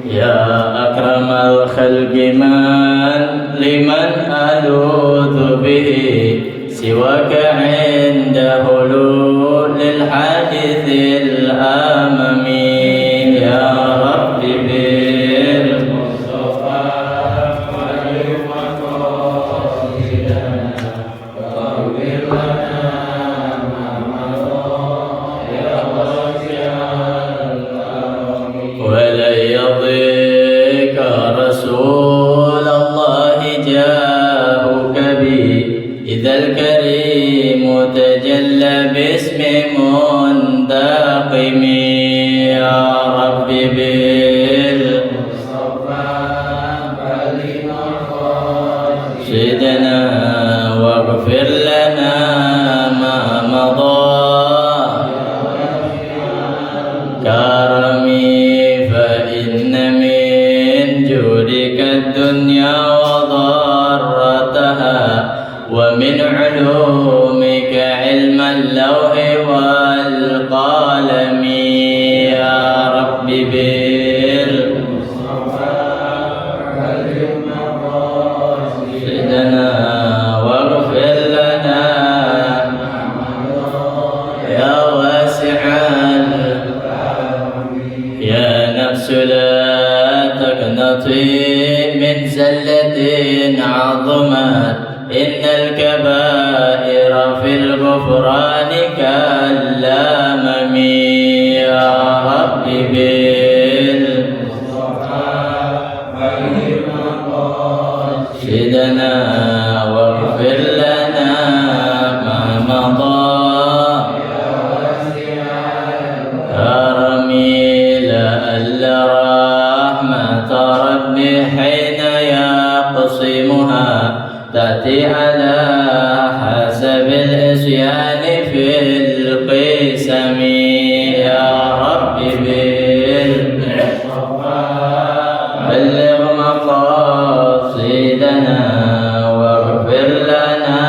يا أكرم الخلق من لمن ألوذ به سواك عند حلول الحادث الأمم يا رب بالمصطفى ولن يضيق رسول الله جاءك به إذا الكريم تجلى باسم منتقم يا رب بالمصطفى سيدنا واغفر لنا ما مضى كرمي فإن من جودك الدنيا وضرتها ومن علومك علم اللوح والقلم يا رب بالمصطفى سيدنا واغفر لنا يا واسع يا نفس لا تقنطي من زلة عظمت إن الكبائر في الغفران كالأمم يا رب بالمصطفى سيدنا واغفر لنا ما مضى كرمي لأل رحمة ربي حين يقسمها تأتي على حسب الإسيان في القسم يا رب بالمصطفى بلغ مقاصدنا واغفر لنا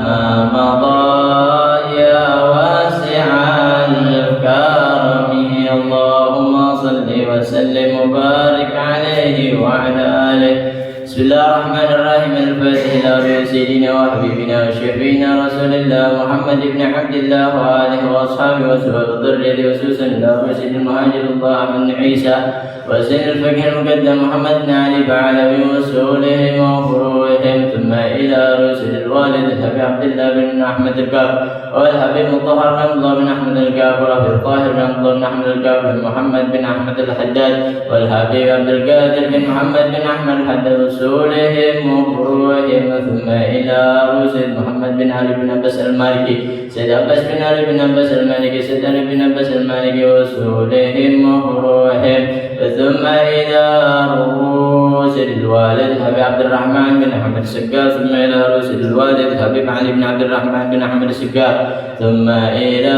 ما مضى يا واسع الكرم اللهم صل وسلم وبارك عليه وعلى آله بسم الله الرحمن الرحيم الفاتح إلى سيدنا وحبيبنا وشفينا رسول الله محمد بن عبد الله وآله وأصحابه وسبب الذرية وسوسا إلى رشد المهاجر الله بن عيسى وسن الفقه المقدم محمد بن علي بعلوي وسولهم وفروعهم ثم إلى رسل الوالد الحبيب عبد الله بن أحمد الكعب والحبيب مطهر بن الله بن أحمد الكعب والحبيب طاهر بن الله بن أحمد الكعب محمد بن أحمد الحداد والحبيب عبد القادر بن محمد بن أحمد الحداد وسولهم وفروعهم ثم إلى رسل محمد بن علي بن عباس المالكي سيد عباس بن علي بن عباس المالكي سيد علي بن عباس المالكي وسولهم وفروعهم ثم إلى رسل الوالد حبيب عبد الرحمن بن أحمد السقاف ثم إلى رسل الوالد حبيب علي بن عبد الرحمن بن أحمد السقاف ثم إلى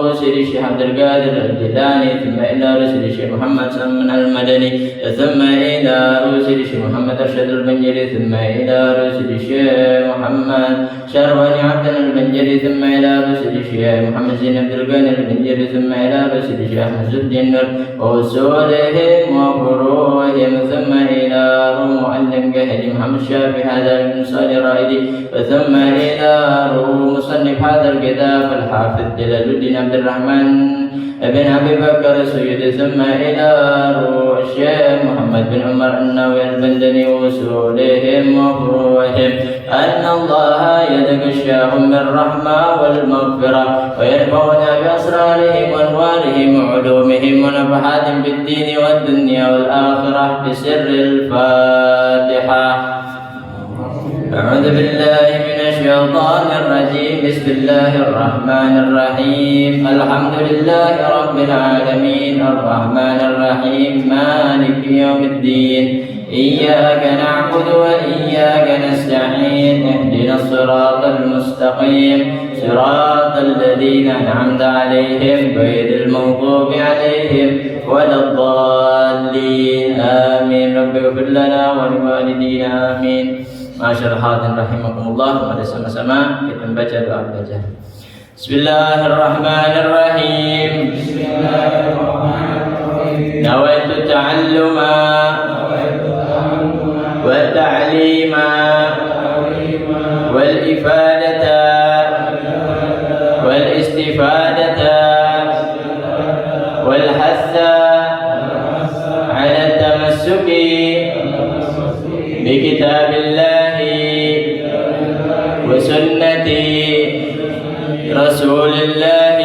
رسل الشيخ عبد القادر الجيلاني ثم إلى رسل الشيخ محمد سلمان المدني ثم إلى رسل الشيخ محمد أرشد البنجلي ثم إلى رسل الشيخ محمد شرواني عبد البنجلي ثم إلى رسل الشيخ محمد زين عبد القادر البنجلي ثم إلى رسل الشيخ أحمد زد النور وأصولهم وفروعهم ثم إلى معلم قهدي محمد الشافعي هذا بن صالح الرائدي ثم إلى مصنف هذا الكتاب الحافظ جلال الدين عبد الرحمن ابن أبي بكر السيد ثم إلى الشيخ محمد بن عمر النووي البندني وأصولهم وفروعهم أن الله يتغشاهم بالرحمة والمغفرة ويرفعنا بأسرارهم وأنوارهم وعلومهم ونفحاتهم بالدين والدنيا والآخرة بسر الفاتحة. أعوذ بالله من الشيطان الرجيم بسم الله الرحمن الرحيم الحمد لله رب العالمين الرحمن الرحيم مالك يوم الدين إياك نعبد وإياك نستعين اهدنا الصراط المستقيم صراط الذين أنعمت عليهم غير المغضوب عليهم ولا الضالين آمين. رب اغفر لنا ولوالدينا آمين. Masyaallah hadirin rahimakumullah, mari sama-sama kita membaca doa belajar. Bismillahirrahmanirrahim. نويت التعلم والتعليم والإفادة والاستفادة والحث على التمسك بكتاب الله وسنة رسول الله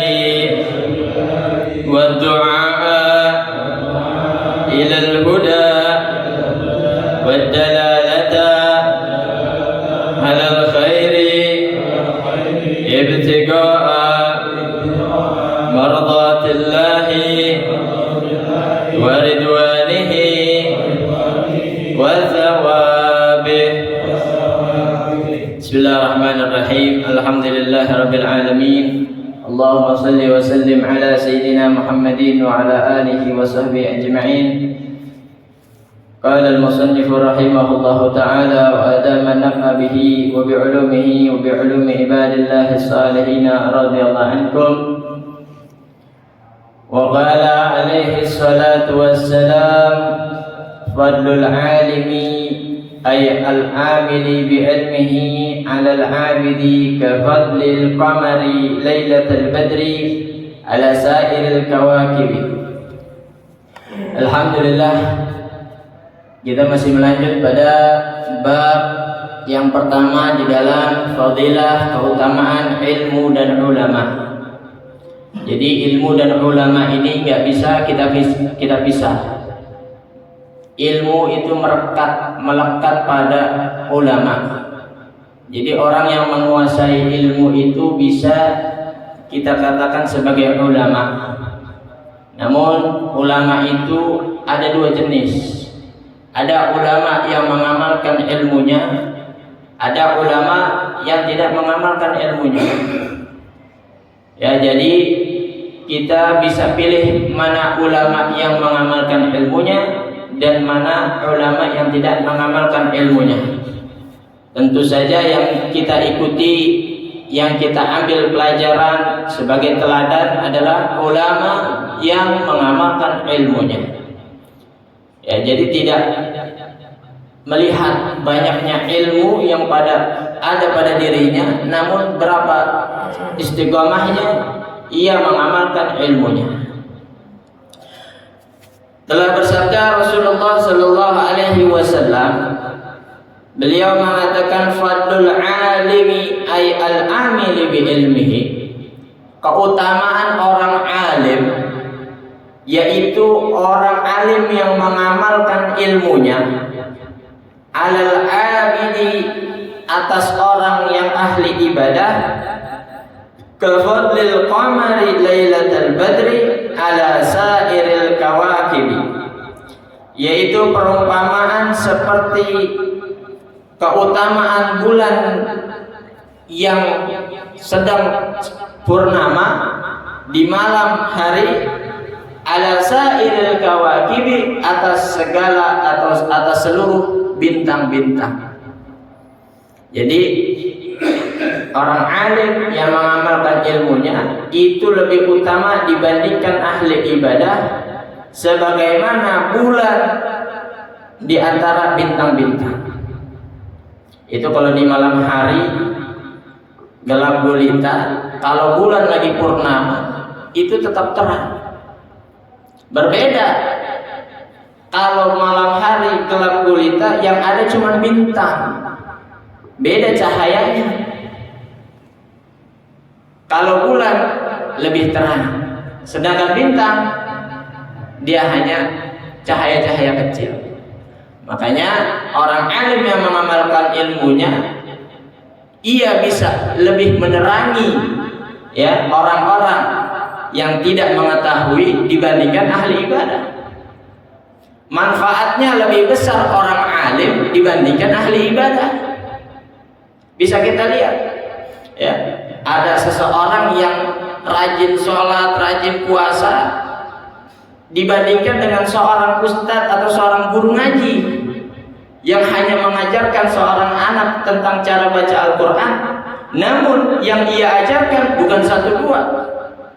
والدعاء إلى الهدى والدلالة على الخير ابتغاء مرضات الله ورضوانه وثوابه. بسم الله الرحمن الرحيم. الحمد لله رب العالمين. اللهم صل وسلم على سيدنا محمد وعلى آله وصحبه أجمعين. قال المصنف رحمه الله تعالى: وأدام النفع به وبعلومه وبعلوم عباد الله الصالحين رضي الله عنكم. وقال عليه الصلاة والسلام: فضل العالم أي العامل بعلمه على العابد كفضل القمر ليلة البدر على سائر الكواكب. Alhamdulillah, kita masih melanjut pada bab yang pertama di dalam fadilah keutamaan ilmu dan ulama. Jadi ilmu dan ulama ini nggak bisa kita pisah. Ilmu itu melekat pada ulama. Jadi orang yang menguasai ilmu itu bisa kita katakan sebagai ulama. Namun ulama itu ada dua jenis. Ada ulama yang mengamalkan ilmunya, ada ulama yang tidak mengamalkan ilmunya. Ya, jadi kita bisa pilih mana ulama yang mengamalkan ilmunya dan mana ulama yang tidak mengamalkan ilmunya. Tentu saja yang kita ikuti, yang kita ambil pelajaran sebagai teladan adalah ulama yang mengamalkan ilmunya. Ya, jadi tidak melihat banyaknya ilmu yang ada pada dirinya, namun berapa istiqomahnya ia mengamalkan ilmunya. Telah bersabda Rasulullah sallallahu alaihi wasallam, beliau mengatakan fadlul alimi ay al-amili bi ilmihi, keutamaan orang alim yaitu orang alim yang mengamalkan ilmunya, alal abidi atas orang yang ahli ibadah, kafadlil qamari lailatul badri ala sairil kawakibi, yaitu perumpamaan seperti keutamaan bulan yang sedang purnama di malam hari, ala sairil kawakibi atas segala atau atas seluruh bintang-bintang. Jadi orang alim yang mengamalkan ilmunya itu lebih utama dibandingkan ahli ibadah, sebagaimana bulan di antara bintang-bintang. Itu kalau di malam hari gelap gulita, kalau bulan lagi purnama itu tetap terang. Berbeda kalau malam hari gelap gulita yang ada cuma bintang, beda cahayanya. Kalau bulan lebih terang, sedangkan bintang dia hanya cahaya-cahaya kecil. Makanya orang alim yang mengamalkan ilmunya, ia bisa lebih menerangi ya orang-orang yang tidak mengetahui dibandingkan ahli ibadah. Manfaatnya lebih besar orang alim dibandingkan ahli ibadah. Bisa kita lihat ya, ada seseorang yang rajin sholat, rajin puasa dibandingkan dengan seorang ustadz atau seorang guru ngaji yang hanya mengajarkan seorang anak tentang cara baca Al-Quran, namun yang ia ajarkan bukan satu dua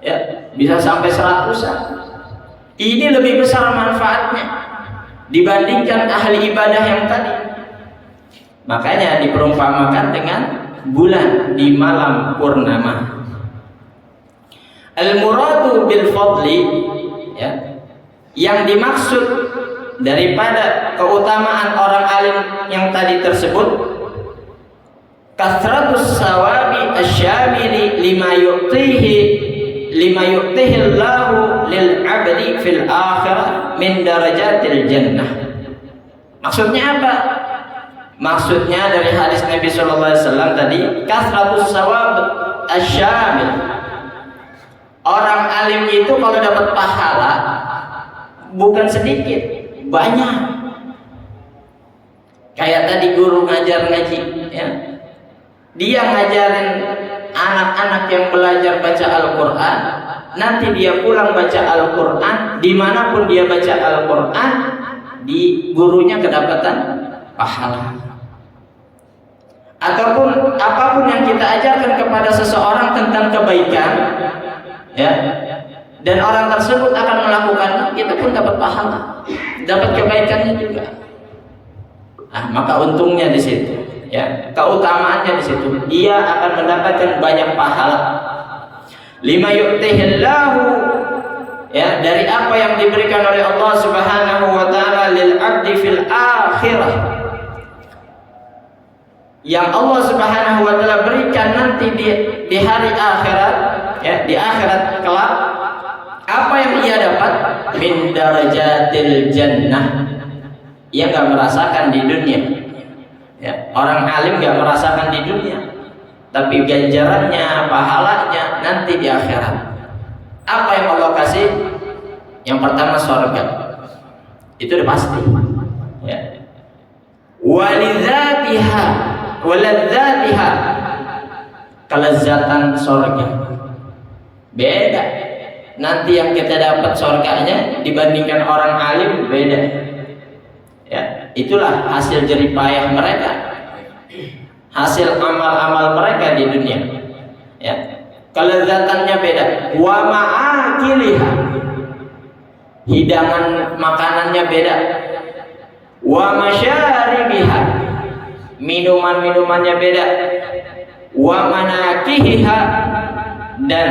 ya, bisa sampai 100-an. Ini lebih besar manfaatnya dibandingkan ahli ibadah yang tadi. Makanya diperumpamakan dengan bulan di malam purnama. Al-muradu bil fadli, ya, yang dimaksud daripada keutamaan orang alim yang tadi tersebut, kasratus sawabi asyamili lima yu'tihi Allahu lil 'abdi fil akhirah min darajatil jannah. Maksudnya apa? Maksudnya dari hadis Nabi sallallahu alaihi wasallam tadi, kasratus sawab asyamil. Orang alim itu kalau dapat pahala bukan sedikit, banyak. Kayak tadi guru ngajar ngaji, ya. Dia ngajarin anak-anak yang belajar baca Al-Quran, nanti dia pulang baca Al-Quran, dimanapun dia baca Al-Quran, di gurunya kedapatan pahala. Ataupun apapun yang kita ajarkan kepada seseorang tentang kebaikan, ya, dan orang tersebut akan melakukannya, kita pun dapat pahala, dapat kebaikannya juga. Nah, maka untungnya di situ, ya, keutamaannya di situ, dia akan mendapatkan banyak pahala. Lima yu'tihillahu, ya, dari apa yang diberikan oleh Allah Subhanahu wa taala lil 'abdi fil akhirah, yang Allah Subhanahu wa taala berikan nanti di hari akhirat, ya, di akhirat kelak. Apa yang ia dapat? Min darajatil jannah. Ia enggak merasakan di dunia. Ya, orang alim enggak merasakan di dunia, tapi ganjarannya, pahalanya nanti di akhirat. Apa yang Allah kasih? Yang pertama surga. Itu udah pasti. Ya. Walidzatiha waladzatiha, kelezatan surga beda. Nanti yang kita dapat surganya dibandingkan orang alim beda, ya. Itulah hasil jerih payah mereka, hasil amal-amal mereka di dunia, ya. Kelezatannya beda. Wa ma'akiliha, hidangan makanannya beda. Wa masyaribiha, minuman-minumannya beda. Wa manakihiha, dan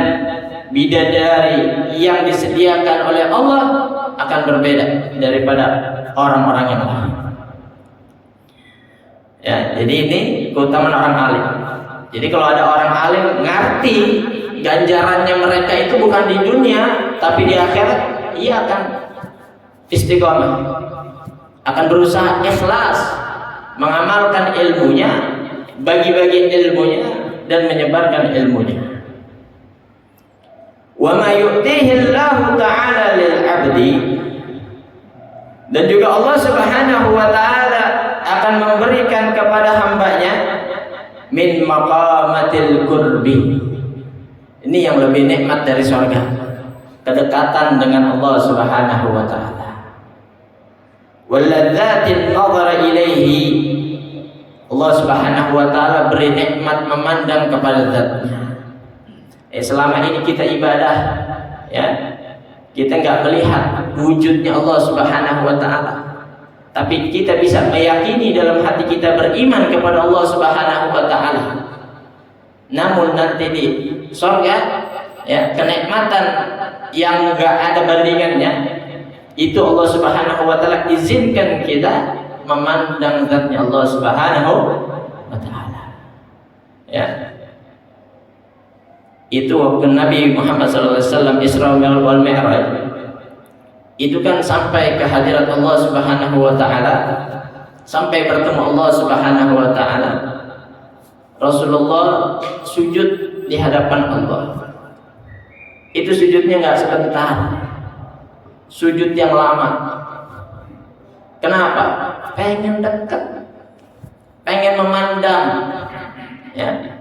bidadari yang disediakan oleh Allah akan berbeda daripada orang-orang yang lain. Ya, jadi ini keutamaan orang alim. Jadi kalau ada orang alim ngerti ganjarannya mereka itu bukan di dunia tapi di akhirat, ia akan istiqomah, akan berusaha ikhlas mengamalkan ilmunya, bagi-bagi ilmunya, dan menyebarkan ilmunya. Wa ma yu'tihi Allahu ta'ala lil 'abdi, dan juga Allah Subhanahu wa taala akan memberikan kepada hambanya min maqamatil qurbi. Ini yang lebih nikmat dari surga, kedekatan dengan Allah Subhanahu wa taala. Walladzatin nadhara ilaihi, Allah Subhanahu wa taala beri nikmat memandang kepada zatnya. Selama ini kita ibadah, ya, kita enggak melihat wujudnya Allah Subhanahu wa taala, tapi kita bisa meyakini dalam hati kita, beriman kepada Allah Subhanahu wa taala. Namun nanti di surga, ya, kenikmatan yang enggak ada bandingannya, itu Allah Subhanahu wa taala izinkan kita memandang zatnya Allah Subhanahu wa taala, ya. Itu waktu Nabi Muhammad SAW Isra wal Mi'raj, itu kan sampai ke hadirat Allah Subhanahu wa taala, sampai bertemu Allah Subhanahu wa taala. Rasulullah sujud di hadapan Allah. Itu sujudnya enggak sebentar, sujud yang lama. Kenapa? Pengen dekat, pengen memandang, ya.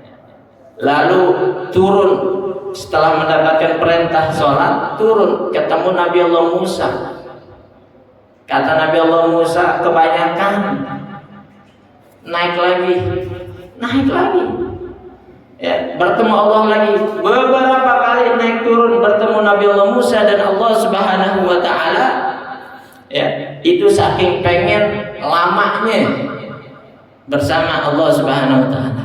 Lalu turun setelah mendapatkan perintah sholat, turun ketemu Nabi Allah Musa. Kata Nabi Allah Musa, kebanyakan, naik lagi, Ya, bertemu Allah lagi. Beberapa kali naik turun bertemu Nabi Allah Musa dan Allah Subhanahu wa taala. Ya, itu saking pengen lamanya bersama Allah Subhanahu wa taala.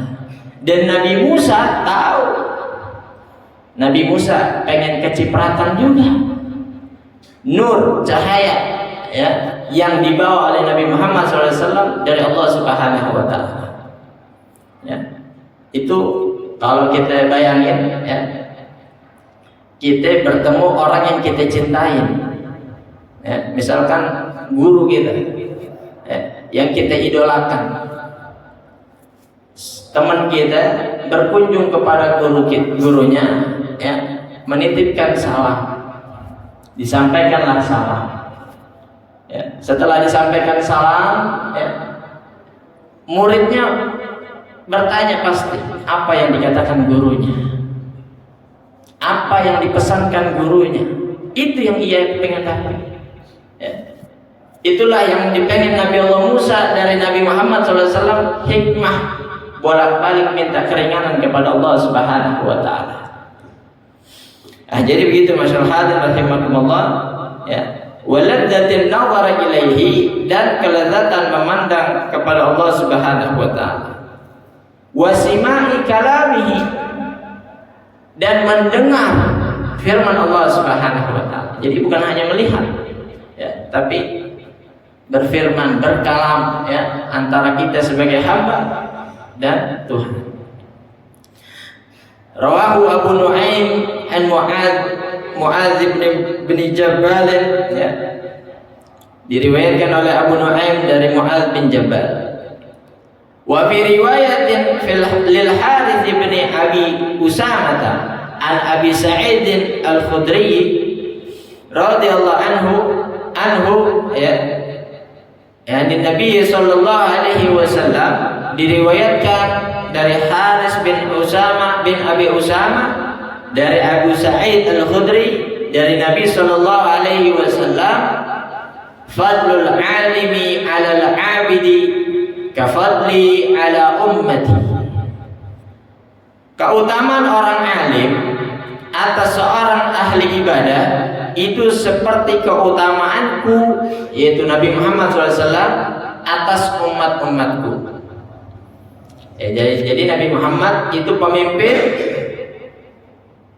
Dan Nabi Musa tahu. Nabi Musa pengen kecipratan juga. Nur, cahaya, ya, yang dibawa oleh Nabi Muhammad SAW dari Allah Subhanahu wa taala. Ya. Itu kalau kita bayangin, ya, kita bertemu orang yang kita cintai. Ya, misalkan guru kita, ya, yang kita idolakan. Teman kita berkunjung kepada gurunya, ya, menitipkan salam. Disampaikanlah salam. Ya, setelah disampaikan salam, ya, muridnya bertanya pasti apa yang dikatakan gurunya, apa yang dipesankan gurunya. Itu yang ia pengen dapat. Ya. Itulah yang dipengen Nabi Allah Musa dari Nabi Muhammad SAW, hikmah bolak-balik minta keringanan kepada Allah Subhanahu wa taala. Jadi begitu masyaallah hadirin rahimakumullah, ya. Waladzatin nazar ilaihi, dan kelezatan memandang kepada Allah Subhanahu wa taala. Wasima'i kalamihi, dan mendengar firman Allah Subhanahu wa taala. Jadi bukan hanya melihat, ya, tapi berfirman, berkalam, ya, antara kita sebagai hamba dan Tuhan. Rawahu Abu Nuaim an Mu'adz bin Jabal, ya. Diriwayatkan oleh Abu Nuaim dari Mu'adz bin Jabal. Wa fi riwayatin lil Harits bin Abi Usamah an Abi Sa'id al-Khudri radhiyallahu anhu, ya. Yani Nabi sallallahu alaihi wasallam diriwayatkan dari Harits bin Usamah bin Abi Usamah dari Abu Sa'id al-Khudri dari Nabi sallallahu alaihi wasallam, fadlul alimi 'ala al-'abidi kafadli 'ala ummati. Keutamaan orang alim atas seorang ahli ibadah itu seperti keutamaanku, yaitu Nabi Muhammad SAW, atas umat-umatku. Jadi Nabi Muhammad itu pemimpin,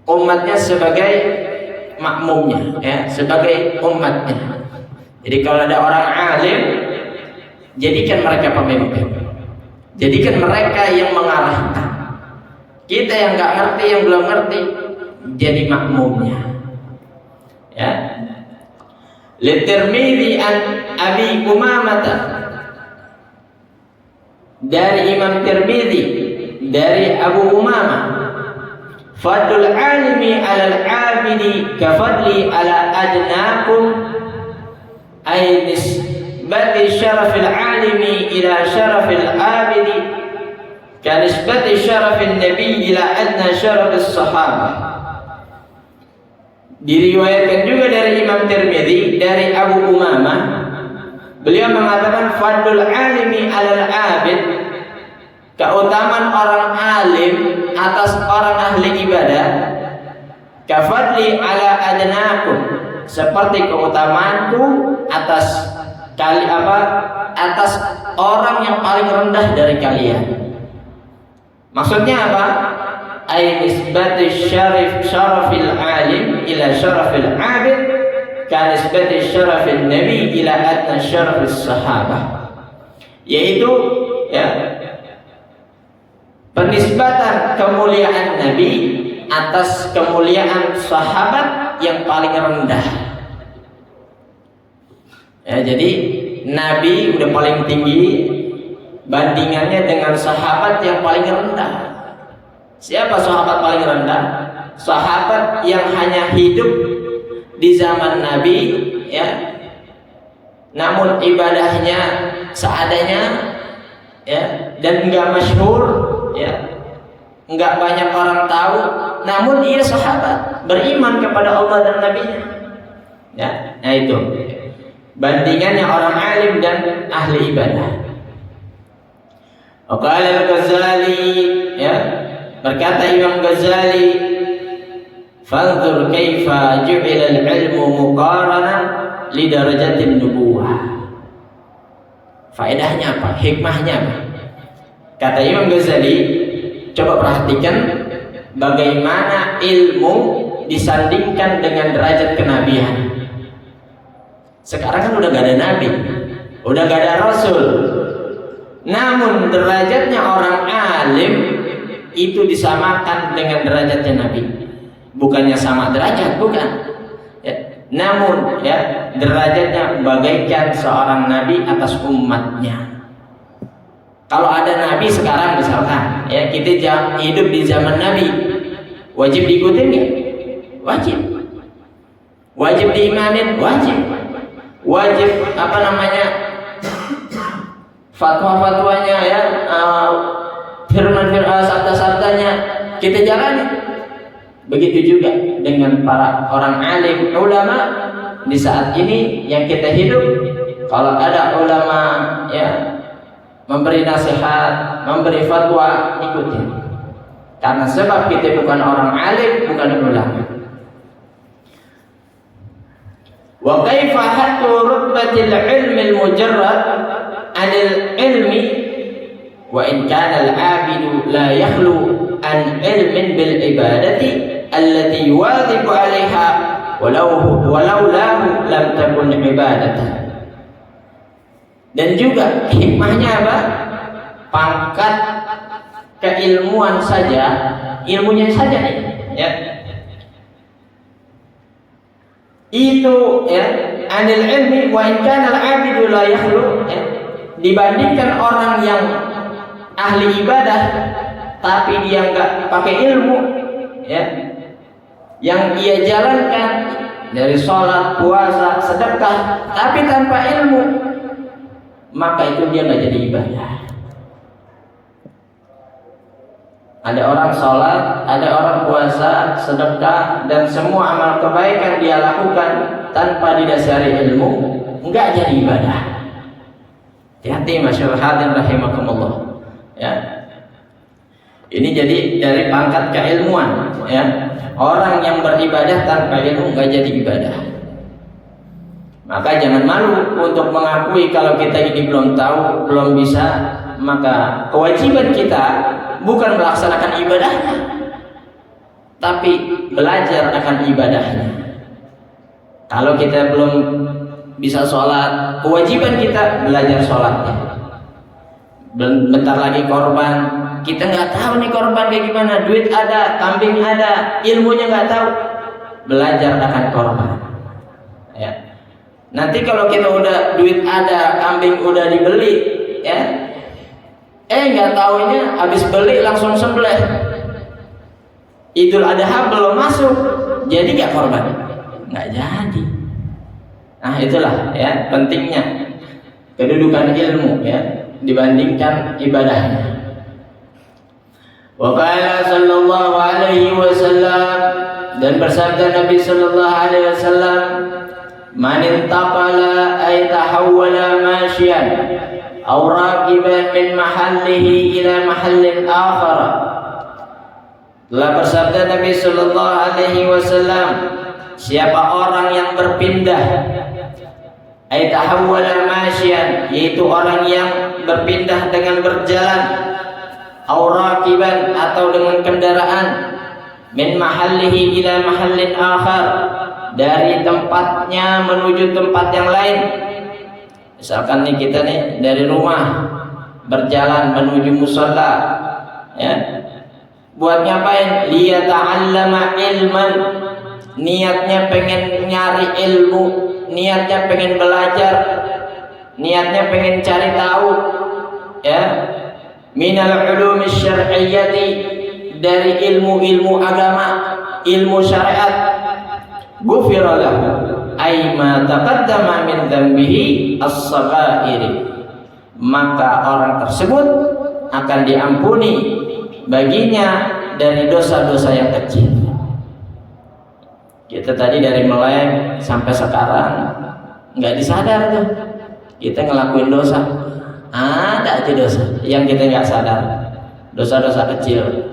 umatnya sebagai makmumnya, ya, sebagai umatnya. Jadi kalau ada orang alim, jadikan mereka pemimpin, jadikan mereka yang mengarahkan. Kita yang nggak ngerti, yang belum ngerti, jadi makmumnya. Ya. Litirmidzi an Abi Umamah, dari Imam Tirmidzi dari Abu Umamah, fadlul alimi 'alal 'abidi kafadli 'ala adnakum, ay nisbati syarafil alimi ila syarafil 'abidi ka nisbati syarafin nabi ila adna syarafis sahabah. Diriwayatkan juga dari Imam Tirmidzi dari Abu Umamah, beliau mengatakan fadlul alimi 'alal 'abid, keutamaan orang alim atas orang ahli ibadah, kafadli 'ala adnakum, seperti keutamaanku atas atas orang yang paling rendah dari kalian. Maksudnya apa? Ay nisbati syarafil alim ila syarafil 'abid ka nisbati syarafin nabi ila adna syarafis sahabah. Yaitu, ya, penisbatan kemuliaan Nabi atas kemuliaan sahabat yang paling rendah. Ya, jadi Nabi udah paling tinggi, bandingannya dengan sahabat yang paling rendah. Siapa sahabat paling rendah? Sahabat yang hanya hidup di zaman Nabi, ya, namun ibadahnya seadanya, ya, dan enggak masyhur, ya, enggak banyak orang tahu, namun dia sahabat, beriman kepada Allah dan Nabi-Nya. Ya, nah itu bandingannya orang alim dan ahli ibadah. Qala al-Ghazali, ya, Berkata Imam Ghazali, "Fanzur kaifa ju'ila al-ilmu muqaranan li darajatin nubuwah." Faedahnya apa? Hikmahnya apa? Kata Imam Ghazali, coba perhatikan bagaimana ilmu disandingkan dengan derajat kenabian. Sekarang kan udah gak ada nabi, udah gak ada rasul, namun derajatnya orang alim itu disamakan dengan derajatnya nabi. Bukannya sama derajat, bukan ya. Namun ya, derajatnya bagaikan seorang nabi atas umatnya. Kalau ada nabi sekarang misalkan ya, kita hidup di zaman nabi, wajib diikutin nggak? Wajib. Wajib diimanin? Wajib. Wajib fatwa-fatwanya ya, firman-firman, sabda-sabdanya kita jalani. Begitu juga dengan para orang alim, ulama di saat ini yang kita hidup. Kalau ada ulama ya memberi nasihat, memberi fatwa, ikutin. Karena sebab kita bukan orang alim, bukan ulama. Wa kaifa hattu rutbatil ilmi al-mujarrad 'anil ilmi wa in kana al-'abidu la yakhlu an ilmin bil ibadati allati yuwadhibu 'alaiha walau lahu lam takun ibadatan. Dan juga hikmahnya apa? Pangkat keilmuan saja, ilmunya saja nih ya, itu ya, anil ilmi wa in kana al-'abidu la yakhlu ya, dibandingkan orang yang ahli ibadah tapi dia enggak pakai ilmu ya, yang ia jalankan dari sholat, puasa, sedekah tapi tanpa ilmu, maka itu dia enggak jadi ibadah. Ada orang sholat, ada orang puasa, sedekah, dan semua amal kebaikan dia lakukan tanpa didasari ilmu, enggak jadi ibadah. Hati-hati masyaallah hadirin rahimakumullah ya. Ini jadi dari pangkat keilmuan ya. Orang yang beribadah tanpa ilmu enggak jadi ibadah. Maka jangan malu untuk mengakui kalau kita ini belum tahu, belum bisa. Maka kewajiban kita bukan melaksanakan ibadahnya, tapi belajar akan ibadahnya. Kalau kita belum bisa sholat, kewajiban kita belajar sholatnya. Bentar lagi korban, kita nggak tahu nih korban kayak gimana, duit ada, kambing ada, ilmunya nggak tahu, belajar akan korban. Ya. Nanti kalau kita udah duit ada, kambing udah dibeli, ya. Nggak taunya habis beli langsung sembelih. Idul Adha belum masuk, jadi nggak korban, nggak jadi. Nah itulah ya pentingnya kedudukan ilmu ya dibandingkan ibadahnya. Wa qala sallallahu alaihi wasallam, dan bersabda Nabi sallallahu alaihi wasallam, man intaqala ay tahawwala masyian aw raqiban min mahallihi ila mahallin akhar. Telah bersabda Nabi sallallahu alaihi wasallam, siapa orang yang berpindah, ay tahawwala masyian, yaitu orang yang berpindah dengan berjalan, aw raqiban atau dengan kendaraan, min mahallihi ila mahallin akhar, dari tempatnya menuju tempat yang lain. Misalkan nih kita nih dari rumah berjalan menuju musalla ya, buat ngapain? Liyata'allama ilman, niatnya pengen nyari ilmu, niatnya pengen belajar, niatnya pengen cari tahu ya, minal ulumi syar'iyyati, dari ilmu-ilmu agama, ilmu syariat. Ghufira lahu ay ma taqaddama min dhanbihi as-saghairi, maka orang tersebut akan diampuni baginya dari dosa-dosa yang kecil. Kita tadi dari melek sampai sekarang nggak disadar tuh kita ngelakuin dosa. Ada aja dosa yang kita nggak sadar, dosa-dosa kecil.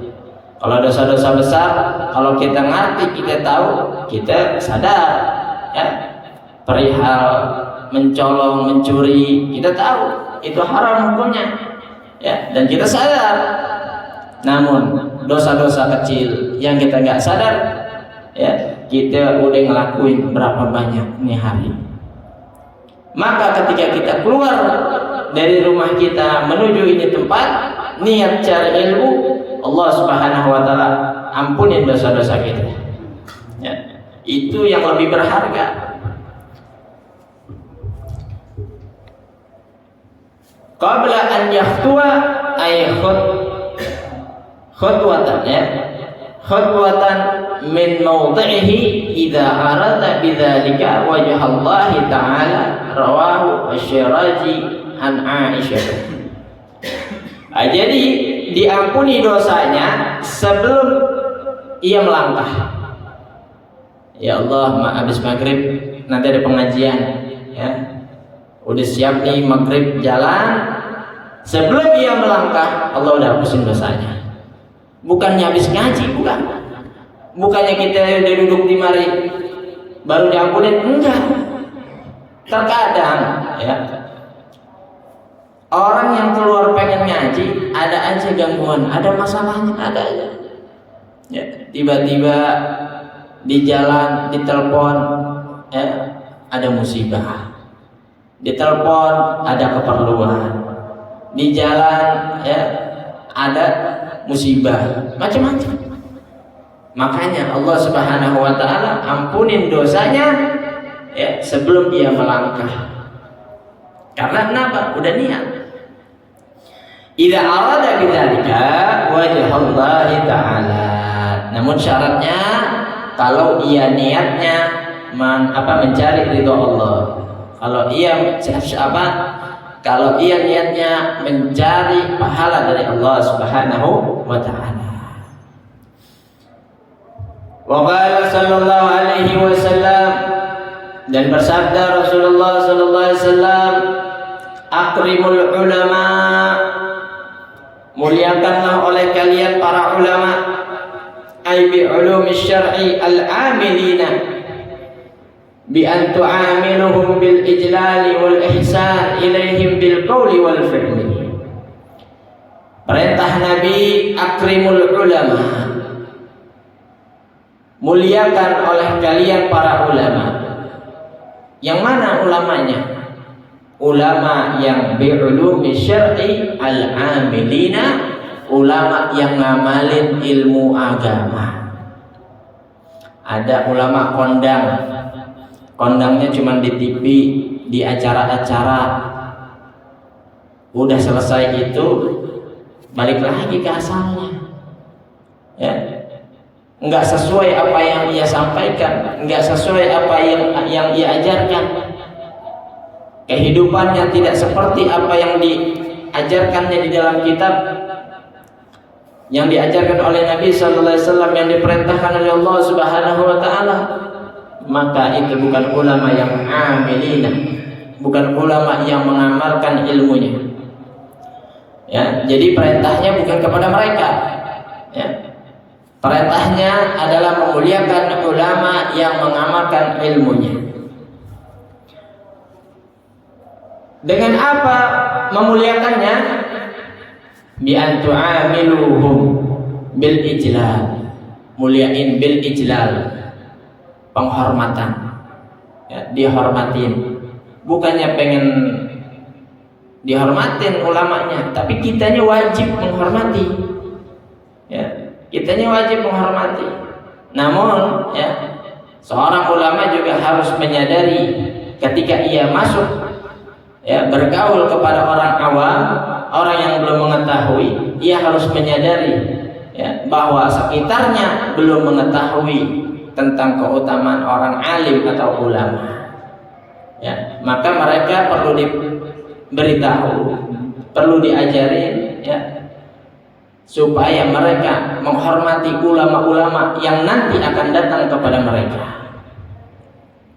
Kalau dosa-dosa besar, kalau kita ngerti, kita tahu, kita sadar, ya, perihal mencolong, mencuri, kita tahu itu haram hukumnya, ya, dan kita sadar. Namun dosa-dosa kecil yang kita nggak sadar, ya, kita udah ngelakuin berapa banyak nih hari. Maka ketika kita keluar dari rumah kita menuju ini tempat, niat cari ilmu, Allah Subhanahu wa taala ampunin dosa-dosa kita. Ya, itu yang lebih berharga. Qabla an yakhtuwa ay khutwatan, ya. Khutwatan min mawdi'ihi idza arada bidzalika wajh Allah taala, rawahu Asy-Syirazi an Aisyah. Jadi diampuni dosanya sebelum ia melangkah. Ya Allah, habis maghrib nanti ada pengajian, ya. Udah siap nih maghrib jalan, sebelum ia melangkah Allah udah hapusin dosanya. Bukannya habis ngaji, bukannya kita udah duduk di mari baru diampunin, enggak. Terkadang, ya, orang yang keluar pengen ngaji, ada aja gangguan, ada masalahnya, ada aja. Ya, tiba-tiba di jalan ditelepon, ya, ada musibah. Ditelepon ada keperluan. Di jalan, ya, ada musibah, macam-macam. Makanya Allah Subhanahu wa taala ampunin dosanya, ya, sebelum dia melangkah. Karena kenapa? Udah niat. Idza arada bidzalika wajh Allah taala. Namun syaratnya kalau ia niatnya mencari ridho Allah. Kalau ia niatnya mencari pahala dari Allah Subhanahu wa taala. Wa qala sallallahu alaihi wasallam, dan bersabda Rasulullah sallallahu alaihi wasallam, akrimul ulama, muliakanlah oleh kalian para ulama, ay bi ulumis syar'i al-amilina, bi an tu'amiluhum bil ijlali wal ihsan ilaihim bil qawli wal fi'li. Perintah Nabi, akrimul ulama, muliakan oleh kalian para ulama. Yang mana ulamanya? Ulama yang bi'ulumi syar'i al-amilina, ulama yang ngamalin ilmu agama. Ada ulama kondangnya cuma di TV, di acara-acara. Udah selesai itu balik lagi ke asalnya, ya. Enggak sesuai apa yang ia sampaikan, enggak sesuai apa yang ia ajarkan. Kehidupannya tidak seperti apa yang diajarkannya di dalam kitab, yang diajarkan oleh Nabi sallallahu alaihi wasallam, yang diperintahkan oleh Allah Subhanahu wa taala. Maka itu bukan ulama yang amilina, bukan ulama yang mengamalkan ilmunya. Ya, jadi perintahnya bukan kepada mereka, ya. Perintahnya adalah memuliakan ulama yang mengamalkan ilmunya. Dengan apa memuliakannya? Bi an tu'amiluhum bil ijlal, muliain bil ijlal, penghormatan, ya, dihormatin. Bukannya pengen dihormatin ulamanya, tapi kitanya wajib menghormati, ya, kitanya wajib menghormati. Namun, ya, seorang ulama juga harus menyadari ketika ia masuk, ya, bergaul kepada orang awam, orang yang belum mengetahui, ia harus menyadari, ya, bahwa sekitarnya belum mengetahui tentang keutamaan orang alim atau ulama, ya. Maka mereka perlu diberitahu, perlu diajarin, ya, supaya mereka menghormati ulama-ulama yang nanti akan datang kepada mereka,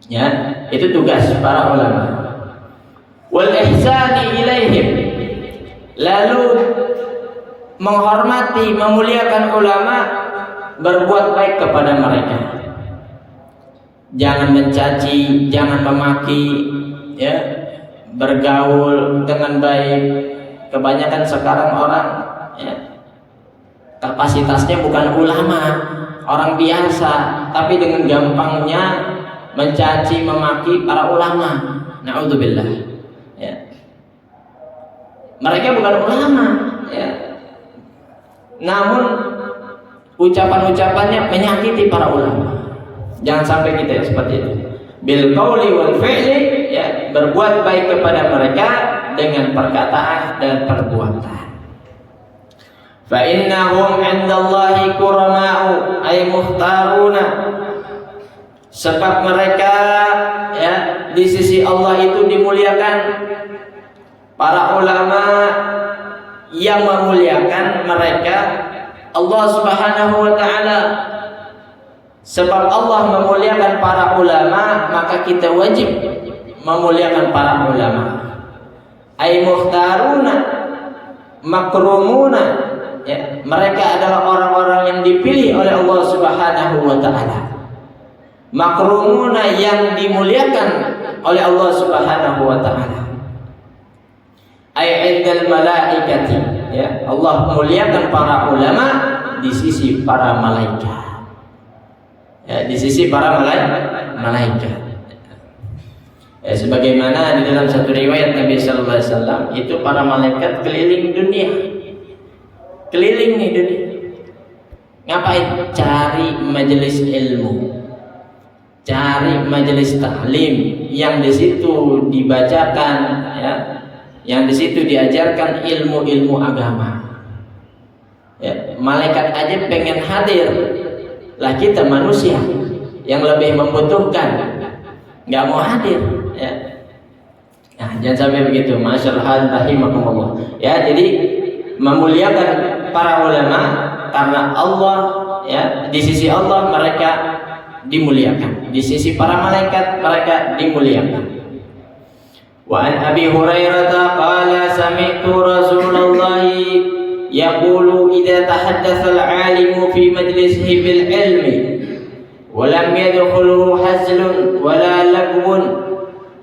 ya. Itu tugas para ulama. Wal ihsani ilaihim, lalu menghormati, memuliakan ulama, berbuat baik kepada mereka. Jangan mencaci, jangan memaki, ya, bergaul dengan baik. Kebanyakan sekarang orang, ya, kapasitasnya bukan ulama, orang biasa, tapi dengan gampangnya mencaci, memaki para ulama. Na'udzubillah. Ya. Mereka bukan ulama, ya. Namun ucapan-ucapannya menyakiti para ulama. Jangan sampai kita seperti itu. Bil qauli wal fi'li, ya, berbuat baik kepada mereka dengan perkataan dan perbuatan. Fa innahum 'indallahi kurama'u ay mukhtaruna. Sebab mereka, ya, di sisi Allah itu dimuliakan. Para ulama yang memuliakan mereka Allah Subhanahu wa taala. Sebab Allah memuliakan para ulama, maka kita wajib memuliakan para ulama. Ay mukhtaruna makrumuna, ya, mereka adalah orang-orang yang dipilih oleh Allah Subhanahu wa taala. Makrumuna, yang dimuliakan oleh Allah Subhanahu wa taala. Ay indal malaikati, ya, Allah memuliakan para ulama di sisi para malaikat. Ya, di sisi para malaikat. Ya, sebagaimana di dalam satu riwayat Nabi sallallahu alaihi wasallam, itu para malaikat keliling dunia. Keliling nih dunia. Ngapain? Cari majelis ilmu. Cari majelis taklim yang di situ dibacakan, ya, yang di situ diajarkan ilmu-ilmu agama. Ya, malaikat aja pengen hadir, lah kita manusia yang lebih membutuhkan nggak mau hadir, ya. Nah, jangan sampai begitu. Masyaallah rahimakumullah. Ya, jadi memuliakan para ulama karena Allah, ya, di sisi Allah mereka dimuliakan, di sisi para malaikat mereka dimuliakan. Wa an Abi Hurairah qala sami'tu Rasulullah yaqulu idza tahaddatsa al-'alimu fi majlisihi bil ilmi wa lam yadkhulhu hazlun wa la lagwun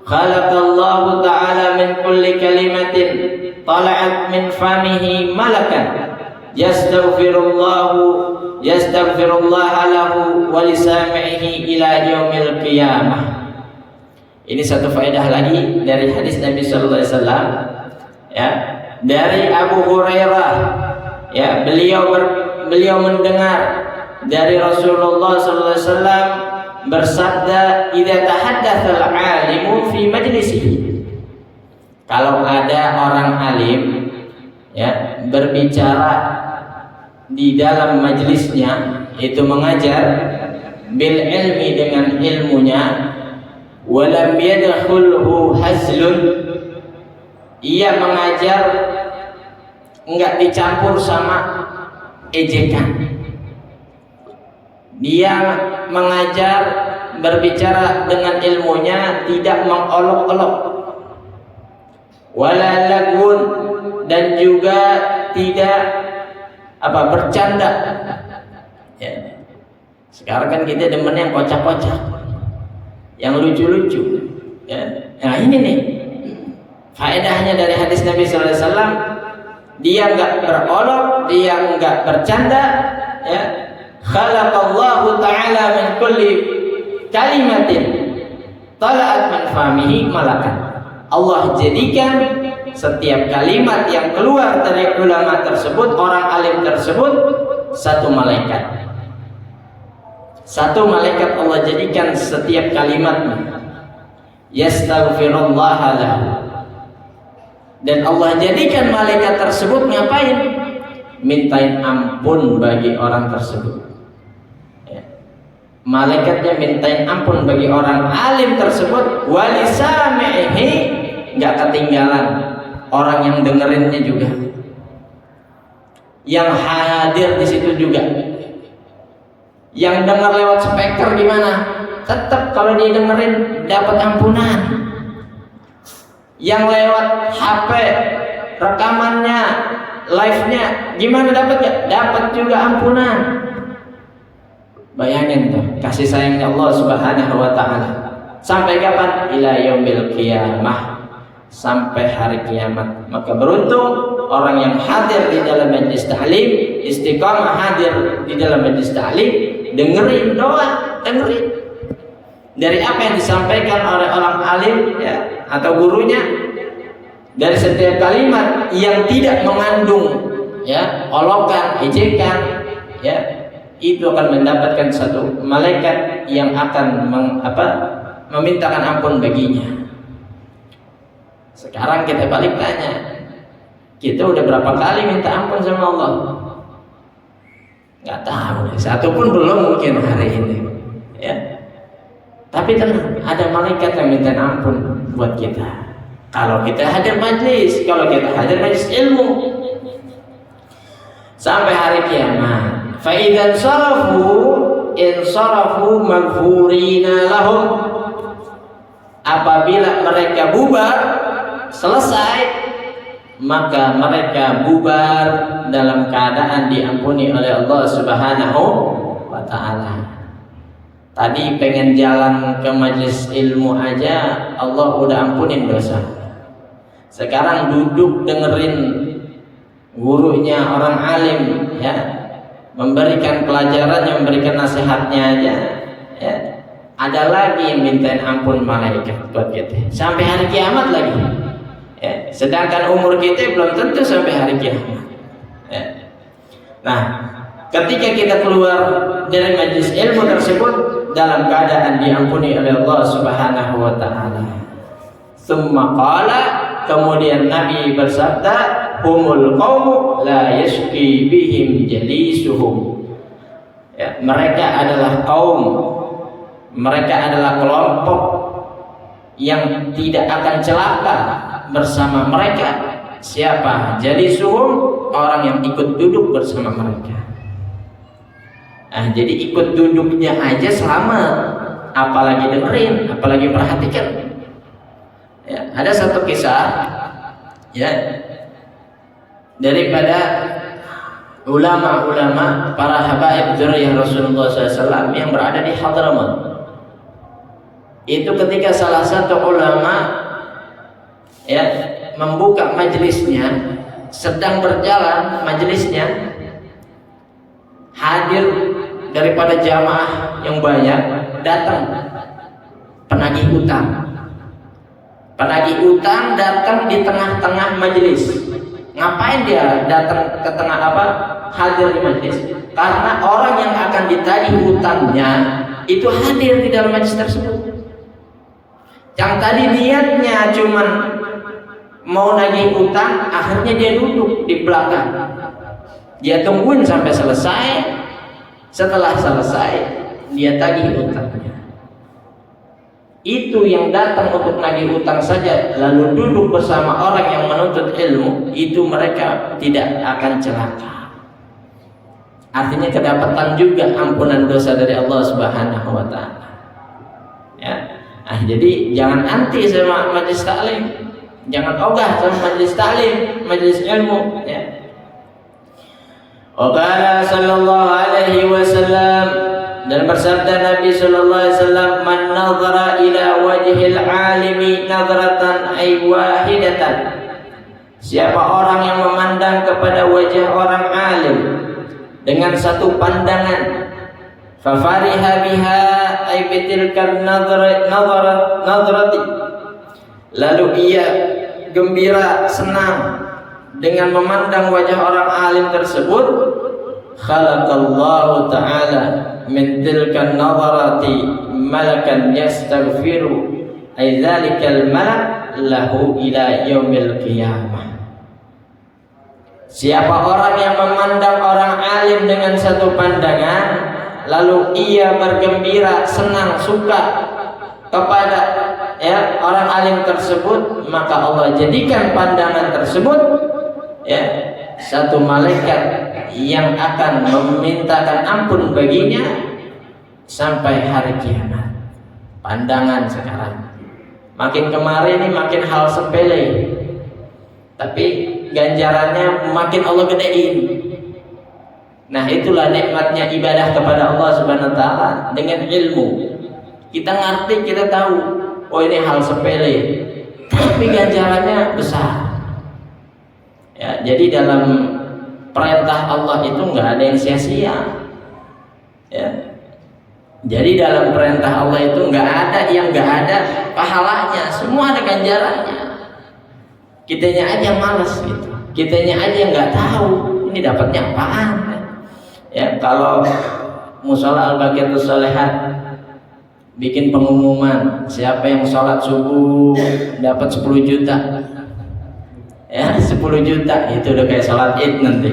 khalaqa Allah ta'ala min kulli kalimatin tala'at min famihi malakan yastaghfirullah lahu wa lisami'ihi ila yaumil qiyamah. Ini satu faedah lagi dari hadis Nabi sallallahu alaihi wasallam, ya, dari Abu Hurairah, ya, beliau mendengar dari Rasulullah sallallahu alaihi wasallam bersabda, idza tahaddatsa al-'alimu fi majlisihi. Kalau ada orang alim, ya, berbicara di dalam majlisnya, itu mengajar bil ilmi, dengan ilmunya, walam yadkhulhu hazlun, ia mengajar enggak dicampur sama ejekan. Dia mengajar, berbicara dengan ilmunya, tidak mengolok-olok, wala lagwun, dan juga tidak bercanda, ya. Sekarang kan kita demen yang kocak-kocak, yang lucu-lucu, ya. Nah, ini nih faedahnya dari hadis Nabi sallallahu alaihi wasallam. Dia enggak berolok, dia enggak bercanda, ya. Khalaqallahu ta'ala min kulli kalimatin tala'at min famihi malakan. Allah jadikan setiap kalimat yang keluar dari ulama tersebut, orang alim tersebut, satu malaikat. Satu malaikat Allah jadikan setiap kalimatnya. Yastaghfirullah lahu. Dan Allah jadikan malaikat tersebut ngapain? Mintain ampun bagi orang tersebut. Malaikatnya mintain ampun bagi orang alim tersebut, walisamihi, nggak ketinggalan orang yang dengerinnya juga, yang hadir di situ juga, yang dengar lewat speaker gimana, tetap kalau dia dengerin dapat ampunan. Yang lewat HP rekamannya life-nya gimana dapatnya? Dapat juga ampunan. Bayangin tuh kasih sayangnya Allah Subhanahu wa taala. Sampai kapan? Ila yaumil qiyamah. Sampai hari kiamat. Maka beruntung orang yang hadir di dalam majlis ta'lim, istiqamah hadir di dalam majlis ta'lim, dengerin doa, dengerin dari apa yang disampaikan oleh orang alim ya, atau gurunya. Dari setiap kalimat yang tidak mengandung ya olokan, ejekan ya, itu akan mendapatkan satu malaikat yang akan memintakan ampun baginya. Sekarang kita balik tanya, kita udah berapa kali minta ampun sama Allah? Nggak tahu, satu pun belum mungkin hari ini ya. Tapi tenang, ada malaikat yang minta ampun buat kita. Kalau kita hadir majlis, kalau kita hadir majlis ilmu sampai hari kiamat. Fa idzan sarafu maghfurina lahum. Apabila mereka bubar, selesai, maka mereka bubar dalam keadaan diampuni oleh Allah Subhanahu wa taala. Tadi pengen jalan ke majlis ilmu aja Allah udah ampunin dosa. Sekarang duduk dengerin gurunya orang alim ya, memberikan pelajarannya, memberikan nasihatnya aja ya, ada lagi yang mintain ampun malaikat buat kita sampai hari kiamat lagi ya. Sedangkan umur kita belum tentu sampai hari kiamat ya. Nah, ketika kita keluar dari majlis ilmu tersebut dalam keadaan diampuni oleh Allah Subhanahu wa taala. Tsumma qala, kemudian Nabi bersabda, humul qaumu la yashqi bihim jalisuhum. Ya, mereka adalah kaum, mereka adalah kelompok yang tidak akan celaka bersama mereka. Siapa? Jalisuhum, orang yang ikut duduk bersama mereka. Nah, jadi ikut duduknya aja selamat, apalagi dengerin, apalagi perhatikan. Ya, ada satu kisah ya daripada ulama-ulama para habaib dzurriyyah Rasulullah SAW yang berada di Hadramaut. Itu ketika salah satu ulama ya membuka majelisnya, sedang berjalan majelisnya, hadir daripada jamaah yang banyak, datang penagih utang. Penagih utang datang di tengah-tengah majelis. Ngapain dia datang ke tengah hadir di majelis? Karena orang yang akan ditagih utangnya itu hadir di dalam majelis tersebut. Yang tadi niatnya cuman mau nagih utang, akhirnya dia duduk di belakang. Dia tungguin sampai selesai. Setelah selesai, dia tagih utangnya. Itu yang datang untuk nagih utang saja lalu duduk bersama orang yang menuntut ilmu, itu mereka tidak akan celaka. Artinya kedapatan juga ampunan dosa dari Allah Subhanahu wa taala. Ya. Nah, jadi jangan anti sama majelis taklim. Jangan ogah sama majelis taklim, majelis ilmu ya. Qala sallallahu alaihi wasallam, dan bersabda Nabi sallallahu alaihi wasallam, man nadhara ila wajhil alimi nadratan ay wahidatan. Siapa orang yang memandang kepada wajah orang alim dengan satu pandangan, fa fariha biha ay bitilkan nadrati, lalu ia gembira, senang dengan memandang wajah orang alim tersebut, khalaqallahu ta'ala min tilkan nadarati malakan yastaghfiru ay dzalikal malak lahu ila yaumil qiyamah. Siapa orang yang memandang orang alim dengan satu pandangan, lalu ia bergembira, senang, suka kepada orang alim tersebut, maka Allah jadikan pandangan tersebut satu malaikat yang akan memintakan ampun baginya sampai hari kiamat. Pandangan sekarang makin kemarin ini makin hal sepele, tapi ganjarannya makin Allah gedein. Nah, itulah nikmatnya ibadah kepada Allah Subhanahu wa taala dengan ilmu. Kita ngerti, kita tahu, oh ini hal sepele, tapi ganjarannya besar. Ya, jadi dalam perintah Allah itu nggak ada yang sia-sia. Ya. Jadi dalam perintah Allah itu nggak ada yang nggak ada pahalanya, semua ada ganjarannya. Kitanya aja malas gitu, kitanya aja nggak tahu ini dapatnya apaan. Ya, kalau Musola Al-Baqiyatus Shalihat bikin pengumuman siapa yang sholat subuh dapat 10 juta, ya 10 juta itu udah kayak sholat id nanti.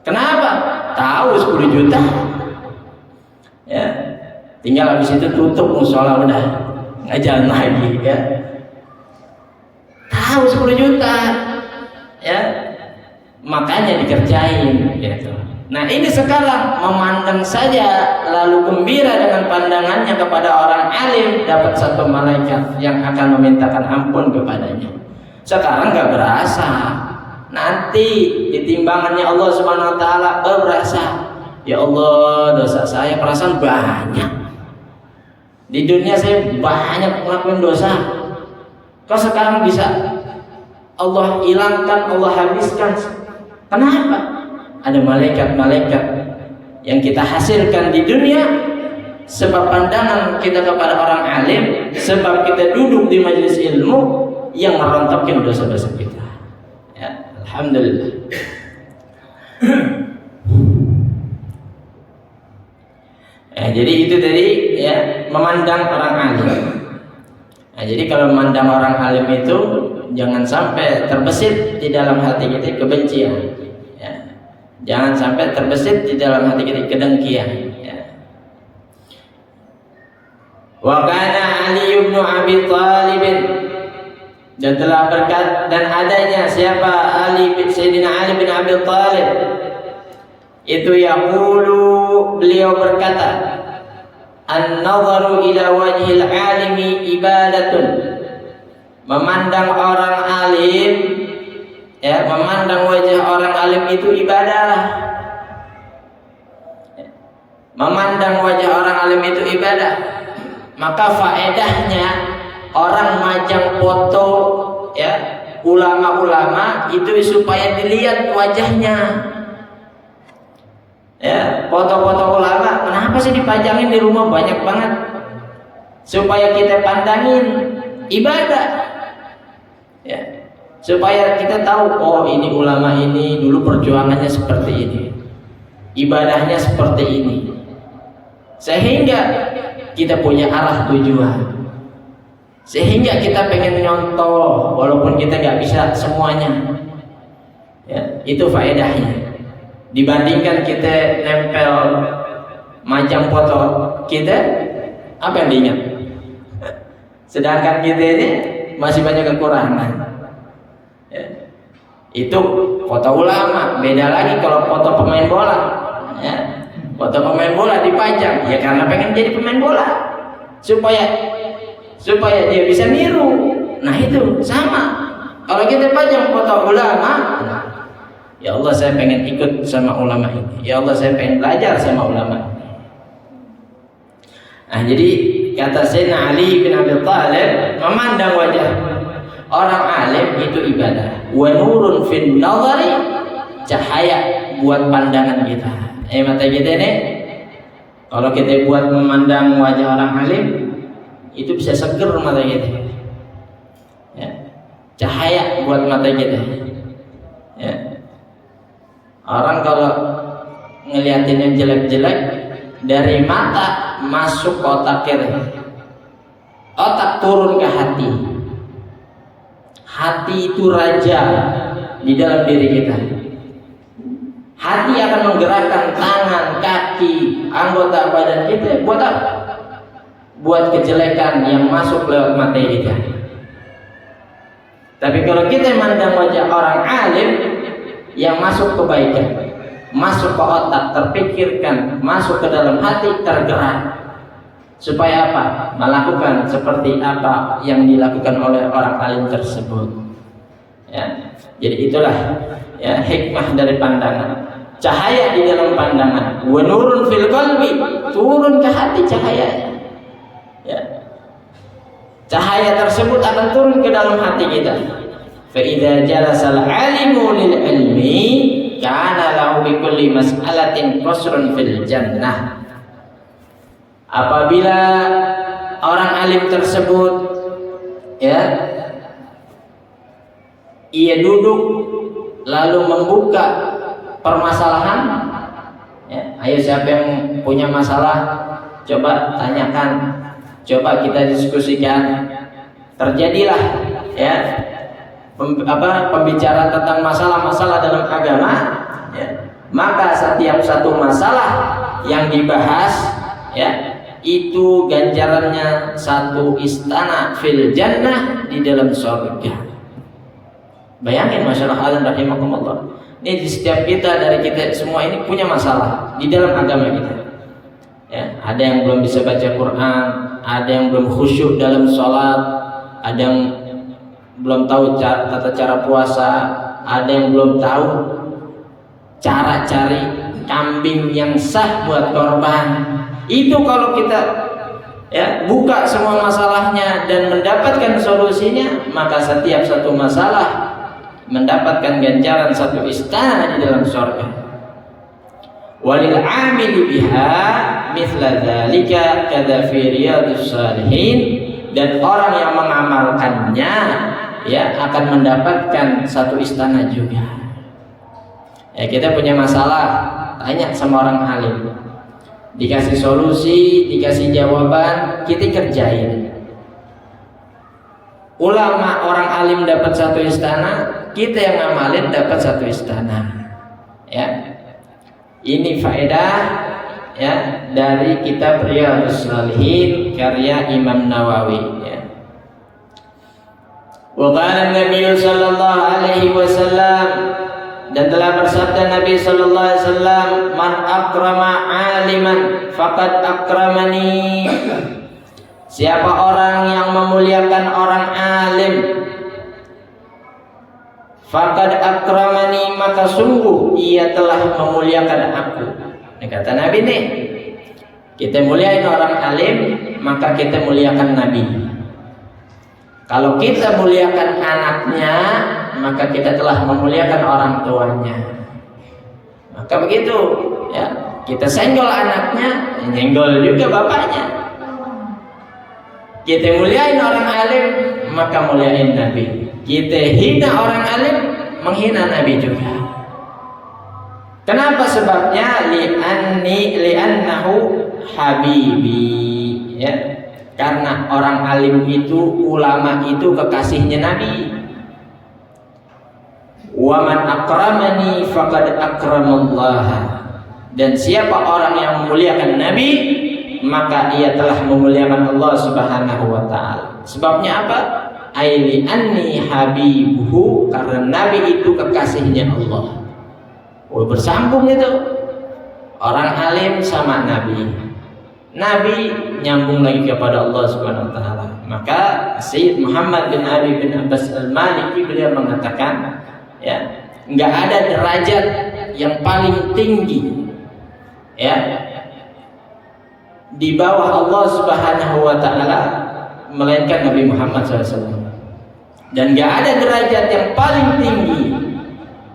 Kenapa? Tahu 10 juta, ya tinggal habis itu tutup musola udah nggak jalan lagi, ya tahu 10 juta, ya makanya dikerjain gitu. Nah, ini sekarang memandang saja lalu gembira dengan pandangannya kepada orang alim dapat satu malaikat yang akan memintakan ampun kepadanya. Sekarang nggak berasa, nanti di timbangannya Allah Subhanahu wa taala berasa. Ya Allah, dosa saya perasaan banyak. Di dunia saya banyak melakukan dosa. Kok sekarang bisa Allah hilangkan, Allah habiskan? Kenapa? Ada malaikat-malaikat yang kita hasilkan di dunia sebab pandangan kita kepada orang alim, sebab kita duduk di majelis ilmu yang merontokkan dosa-dosa kita. Ya, alhamdulillah. Jadi itu tadi ya, memandang orang alim. Nah, jadi kalau memandang orang alim itu jangan sampai terbesit di dalam hati kita kebencian. Jangan sampai terbesit di dalam hati kita kedengkian. Ya. Wa kana Ali bin Abi Thalib, dan telah berkat dan adanya siapa Sayyidina Ali bin Abi Thalib itu yaqulu, beliau berkata, an-nadharu ila wajhil alimi ibadatun, memandang orang alim, ya, memandang wajah orang alim itu ibadah. Memandang wajah orang alim itu ibadah. Maka faedahnya orang majang foto, ya, ulama-ulama itu supaya dilihat wajahnya. Ya, foto-foto ulama kenapa sih dipajangin di rumah banyak banget? Supaya kita pandangin ibadah. Ya. Supaya kita tahu, oh ini ulama ini dulu perjuangannya seperti ini, ibadahnya seperti ini, sehingga kita punya arah tujuan, sehingga kita pengen nyontoh walaupun kita nggak bisa semuanya. Ya, itu faedahnya. Dibandingkan kita nempel majang foto kita, apa yang diingat? Sedangkan kita ini masih banyak kekurangan. Ya. Itu foto ulama. Beda lagi kalau foto pemain bola, ya. Foto pemain bola dipajang ya karena pengen jadi pemain bola, supaya dia bisa niru. Nah itu sama. Kalau kita pajang foto ulama, ya Allah saya pengen ikut sama ulama ini, ya Allah saya pengen belajar sama ulama ini. Nah jadi kata Sayyidina Ali bin Abi Thalib, memandang wajah orang alim itu ibadah. Wa nurun fin nazari, cahaya buat pandangan kita. Mata kita ini kalau kita buat memandang wajah orang alim itu bisa seger mata kita. Ya. Cahaya buat mata kita. Ya. Orang kalau ngeliatin yang jelek-jelek dari mata masuk ke otak kiri, otak turun ke hati. Hati itu raja di dalam diri kita. Hati akan menggerakkan tangan, kaki, anggota badan kita buat apa? Buat kejelekan yang masuk lewat mata kita. Tapi kalau kita mandang wajah orang alim yang masuk kebaikan, masuk ke otak, terpikirkan, masuk ke dalam hati, tergerak. Supaya apa? Melakukan seperti apa yang dilakukan oleh orang alim tersebut. Ya. Jadi itulah ya hikmah dari pandangan. Cahaya di dalam pandangan. Wa nurun fil qalbi, turun ke hati cahaya. Ya. Cahaya tersebut akan turun ke dalam hati kita. Fa idza jalasal alimu lil ilmi kana lahu bi kulli mas'alatin qasrun fil jannah. Apabila orang alim tersebut ya ia duduk lalu membuka permasalahan ya, ayo siapa yang punya masalah coba tanyakan, coba kita diskusikan. Terjadilah ya pembicaraan tentang masalah-masalah dalam agama ya. Maka setiap satu masalah yang dibahas ya itu ganjarannya satu istana fil jannah di dalam surga. Bayangin masyarakat alim rahimakumullah. Ini di setiap kita dari kita semua ini punya masalah di dalam agama kita. Ya, ada yang belum bisa baca Quran, ada yang belum khusyuk dalam sholat, ada yang belum tahu tata cara puasa, ada yang belum tahu cara cari kambing yang sah buat korban. Itu kalau kita ya buka semua masalahnya dan mendapatkan solusinya, maka setiap satu masalah mendapatkan ganjaran satu istana di dalam surga. Walil amili biha mithla dzalika kadza fi riyadhus shalihin, dan orang yang mengamalkannya ya akan mendapatkan satu istana juga. Ya, kita punya masalah, tanya sama orang alim. Dikasih solusi, dikasih jawaban, kita kerjain. Ulama orang alim dapat satu istana, kita yang ngamalin dapat satu istana. Ya. Ini faedah ya dari kitab Riyadhus Shalihin karya Imam Nawawi ya. Wa qala Nabi sallallahu alaihi wasallam, dan telah bersabda Nabi sallallahu alaihi wasallam, man akrama aliman faqad akramani. Siapa orang yang memuliakan orang alim, faqad akramani, maka sungguh ia telah memuliakan aku. Ini kata Nabi nih. Kita muliain orang alim, maka kita muliakan Nabi. Kalau kita muliakan anaknya, maka kita telah memuliakan orang tuanya. Maka begitu, ya. Kita senggol anaknya, nyenggol juga bapaknya. Kita muliain orang alim, maka muliain Nabi. Kita hina orang alim, menghina Nabi juga. Kenapa sebabnya? Li'annahu habibi ya. Karena orang alim itu, ulama itu kekasihnya Nabi. Wa man akramani faqad akramallaha. Dan siapa orang yang memuliakan Nabi, maka ia telah memuliakan Allah Subhanahu wa taala. Sebabnya apa? Aili anni habibuhu, karena Nabi itu kekasihnya Allah. Oh, bersambung itu. Orang alim sama Nabi. Nabi nyambung lagi kepada Allah Subhanahu wa taala. Maka Sayyid Muhammad bin Ali bin Abbas Al-Maliki beliau mengatakan, ya, enggak ada derajat yang paling tinggi ya di bawah Allah Subhanahu wa taala melainkan Nabi Muhammad SAW. Dan enggak ada derajat yang paling tinggi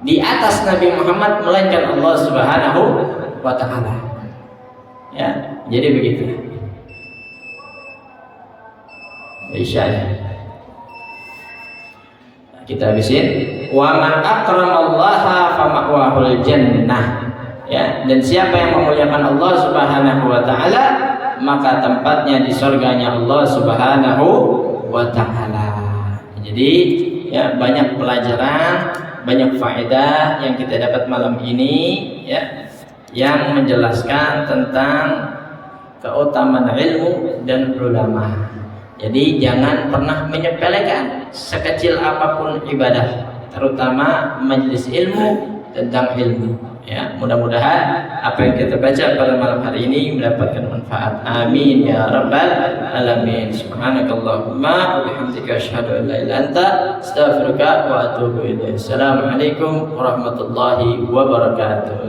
di atas Nabi Muhammad melainkan Allah Subhanahu wa taala. Ya, jadi begitu. Insyaallah. Kita habisin. Wa man akramallaha fa ma'wahul jannah. Ya, dan siapa yang memuliakan Allah Subhanahu wa taala, maka tempatnya di surganya Allah Subhanahu wa taala. Jadi, ya, banyak pelajaran, banyak faedah yang kita dapat malam ini ya, yang menjelaskan tentang keutamaan ilmu dan ulama. Jadi jangan pernah menyepelekan sekecil apapun ibadah, terutama majelis ilmu tentang ilmu. Ya, mudah-mudahan apa yang kita baca pada malam hari ini mendapatkan manfaat. Amin ya rabbal alamin. Subhanakallahumma wa bihamdika asyhadu an la ilaha illa anta astaghfiruka wa atubu ilaik. Assalamualaikum warahmatullahi wabarakatuh.